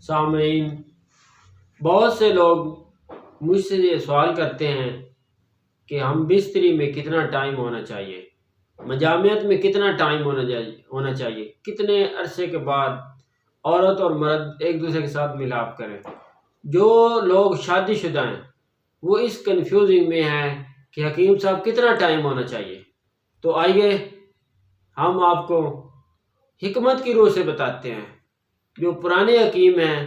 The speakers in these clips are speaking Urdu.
سامعین، بہت سے لوگ مجھ سے یہ سوال کرتے ہیں کہ ہم بستری میں کتنا ٹائم ہونا چاہیے، مجامعت میں کتنا ٹائم ہونا چاہیے، کتنے عرصے کے بعد عورت اور مرد ایک دوسرے کے ساتھ ملاپ کریں۔ جو لوگ شادی شدہ ہیں وہ اس کنفیوزنگ میں ہیں کہ حکیم صاحب کتنا ٹائم ہونا چاہیے۔ تو آئیے ہم آپ کو حکمت کی روح سے بتاتے ہیں۔ جو پرانے حکیم ہیں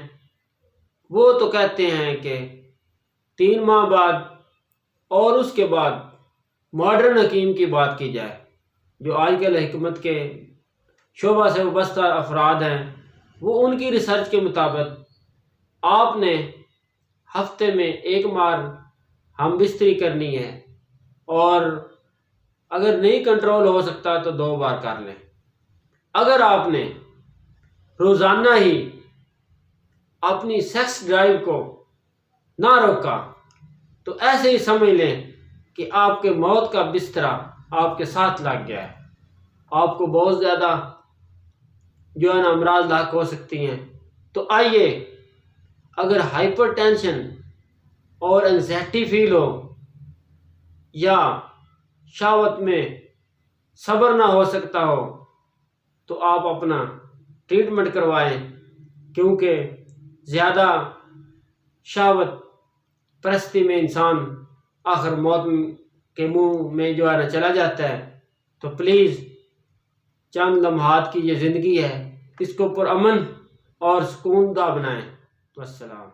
وہ تو کہتے ہیں کہ 3 ماہ بعد، اور اس کے بعد ماڈرن حکیم کی بات کی جائے جو آج کل حکمت کے شعبہ سے وابستہ افراد ہیں، وہ ان کی ریسرچ کے مطابق آپ نے ہفتے میں 1 بار ہم بستری کرنی ہے، اور اگر نہیں کنٹرول ہو سکتا تو 2 بار کر لیں۔ اگر آپ نے روزانہ ہی اپنی سیکس ڈرائیو کو نہ روکا تو ایسے ہی سمجھ لیں کہ آپ کے موت کا بسترا آپ کے ساتھ لگ گیا ہے۔ آپ کو بہت زیادہ جو ہے نا امراض لاحق ہو سکتی ہیں۔ تو آئیے، اگر ہائپر ٹینشن اور انزائٹی فیل ہو یا شہوت میں صبر نہ ہو سکتا ہو تو آپ اپنا ٹریٹمنٹ کروائیں، کیونکہ زیادہ شہوت پرستی میں انسان آخر موت کے منہ میں جو ہے نا چلا جاتا ہے۔ تو پلیز، چند لمحات کی یہ زندگی ہے، اس کو پرامن اور سکون دہ بنائیں۔ والسلام۔